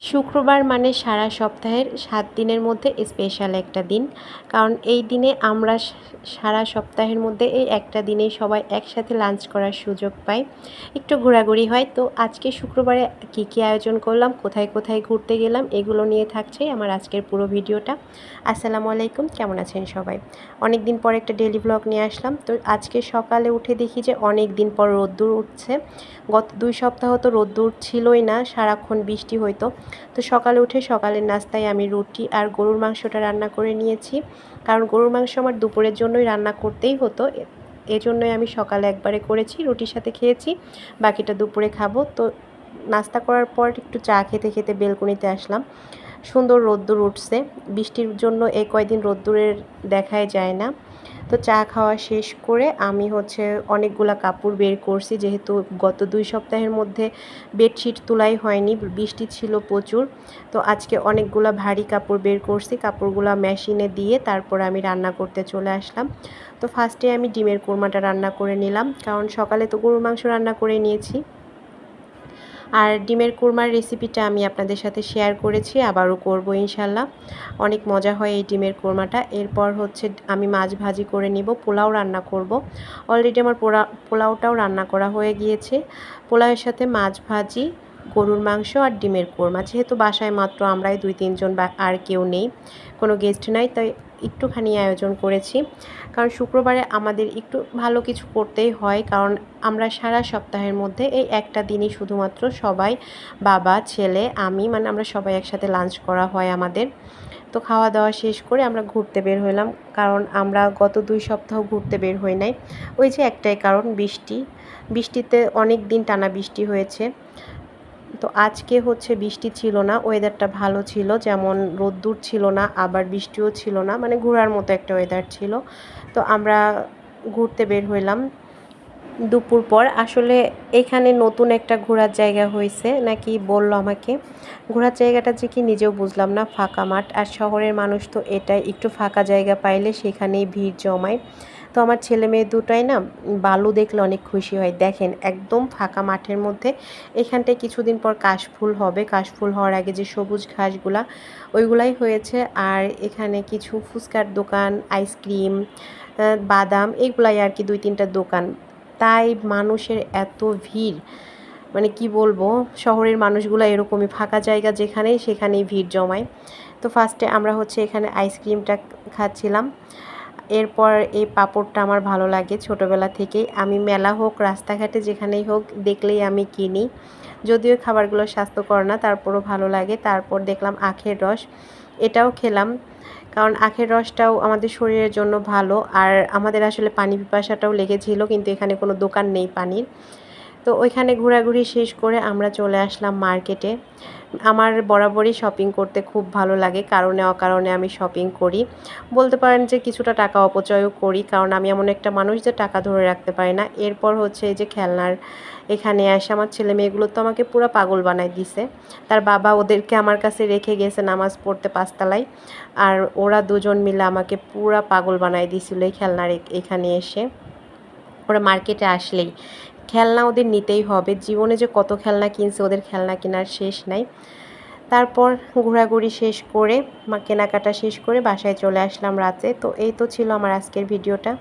শুক্রবার মানে সারা সপ্তাহের ৭ দিনের মধ্যে স্পেশাল একটা দিন। কারণ এই দিনে আমরা সারা সপ্তাহের মধ্যে এই একটা দিনেই সবাই একসাথে লাঞ্চ করার সুযোগ পাই। একটু ঘোরাঘুরি হয়। তো আজকে শুক্রবারে কী আয়োজন করলাম, কোথায় কোথায় ঘুরতে গেলাম, এগুলো নিয়ে থাকছে আমার আজকের পুরো ভিডিওটা। আসসালামু আলাইকুম, কেমন আছেন সবাই? অনেক দিন পর একটা ডেইলি ব্লগ নিয়ে আসলাম। তো আজকে সকালে উঠে দেখি যে অনেক দিন পর রোদ্দুর উঠছে। গত ২ সপ্তাহ তো রোদ্দুর ছিলই না, সারাক্ষণ বৃষ্টি হইতো। তো সকালে উঠে সকালের নাস্তায় আমি রুটি আর গরুর মাংসটা রান্না করে নিয়েছি। কারণ গরুর মাংস আমার দুপুরের জন্যই রান্না করতেই হতো, এজন্যই আমি সকালে একবারে করেছি, রুটির সাথে খেয়েছি, বাকিটা দুপুরে খাবো। তো নাস্তা করার পর একটু চা খেতে খেতে বেলকনিতে আসলাম। সুন্দর রোদ্দুর উঠছে, বৃষ্টির জন্য এই কয়দিন রোদ্দুরের দেখাই যায় না। তো চা খাওয়া শেষ করে আমি অনেকগুলা কাপড় বের করছি, যেহেতু গত ২ সপ্তাহের মধ্যে বেডশিট তোলাই হয়নি, বৃষ্টি ছিল প্রচুর। তো আজকে অনেকগুলা ভারী কাপড় বের করছি, কাপড়গুলা মেশিনে দিয়ে তারপর আমি রান্না করতে চলে আসলাম। তো ফার্স্টে আমি ডিমের কোরমাটা রান্না করে নিলাম, কারণ সকালে তো গরুর মাংস রান্না করে নিয়েছি। আর ডিমের কোরমার রেসিপিটা আমি আপনাদের সাথে শেয়ার করেছি, আবারও করব ইনশাল্লাহ। অনেক মজা হয় এই ডিমের কোরমাটা। এরপর আমি মাছ ভাজি করে নিব, পোলাও রান্না করব। অলরেডি আমার পোলাওটাও রান্না করা হয়ে গিয়েছে। পোলাওয়ের সাথে মাছ ভাজি, গরুর মাংস আর ডিমের কোরমা। যেহেতু বাসায় মাত্র আমরাই ২-৩ জন, বা আর কেউ নেই, কোনো গেস্ট নাই, তাই একটুখানি আয়োজন করেছি। কারণ শুক্রবারে আমাদের একটু ভালো কিছু করতেই হয়, কারণ আমরা সারা সপ্তাহের মধ্যে এই একটা দিনই শুধুমাত্র সবাই, বাবা, ছেলে, আমি, মানে আমরা সবাই একসাথে লাঞ্চ করা হয় আমাদের। তো খাওয়া দাওয়া শেষ করে আমরা ঘুরতে বের হইলাম, কারণ আমরা গত ২ সপ্তাহ ঘুরতে বের হই নাই। ওই যে একটাই কারণ, বৃষ্টিতে অনেক দিন টানা বৃষ্টি হয়েছে। তো আজকে বৃষ্টি ছিল না, ওয়েদারটা ভালো ছিল, যেমন রোদ্দুর ছিল না আবার বৃষ্টিও ছিল না, মানে ঘোরার মতো একটা ওয়েদার ছিল। তো আমরা ঘুরতে বের হইলাম দুপুর পর। আসলে এখানে নতুন একটা ঘোরার জায়গা হয়েছে নাকি বললো আমাকে, ঘোরার জায়গাটা যে কি নিজেও বুঝলাম না, ফাঁকা মাঠ। আর শহরের মানুষ তো এটাই, একটু ফাঁকা জায়গা পাইলে সেখানেই ভিড় জমায়। তো আমার ছেলে মেয়ে দুটাই না বালু দেখলে অনেক খুশি হয়। দেখেন একদম ফাঁকা মাঠের মধ্যে, এখানটায় কিছুদিন পর কাশফুল হবে, কাশফুল হওয়ার আগে যে সবুজ ঘাসগুলা, ওইগুলাই হয়েছে। আর এখানে কিছু ফুচকার দোকান, আইসক্রিম, বাদাম, এগুলাই আর কি ২-৩টা দোকান। তাই মানুষের এত ভিড়, মানে কি বলবো, শহরের মানুষগুলো এরকমই, ফাঁকা জায়গা যেখানেই সেখানেই ভিড় জমায়। তো ফার্স্টে আমরা এখানে আইসক্রিমটা খাচ্ছিলাম। এরপর এই পাঁপড়টা আমার ভালো লাগে ছোটোবেলা থেকেই, আমি মেলা হোক রাস্তাঘাটে যেখানেই হোক দেখলেই আমি কিনি। যদিও খাবারগুলো স্বাস্থ্যকর না, তারপরও ভালো লাগে। তারপর দেখলাম আখের রস, এটাও খেলাম, কারণ আখের রসটাও আমাদের শরীরের জন্য ভালো। আর আমাদের আসলে পানি পিপাসাটাও লেগেছিল, কিন্তু এখানে কোনো দোকান নেই পানির। তো ওইখানে ঘোরাঘুরি শেষ করে আমরা চলে আসলাম মার্কেটে। আমার বরাবরই শপিং করতে খুব ভালো লাগে, কারণে অকারণে আমি শপিং করি, বলতে পারেন যে কিছুটা টাকা অপচয়ও করি, কারণ আমি এমন একটা মানুষ যে টাকা ধরে রাখতে পারি না। এরপর এই যে খেলনার এখানে এসে আমার ছেলে মেয়েগুলো তো আমাকে পুরো পাগল বানাই দিছে। তার বাবা ওদেরকে আমার কাছে রেখে গেছে নামাজ পড়তে ৫ তলায়, আর ওরা দুজন মিলে আমাকে পুরা পাগল বানাই দিছিল এই খেলনার এখানে এসে। ওরা মার্কেটে আসলেই খেলনা ওদের নিতেই হবে, জীবনে যে কত খেলনা কিনছে, ওদের খেলনা কেনার শেষ নাই। তারপর ঘোরাঘুরি শেষ করে কেনাকাটা শেষ করে বাসায় চলে আসলাম রাতে। তো এই তো ছিল আমার আজকের ভিডিওটা।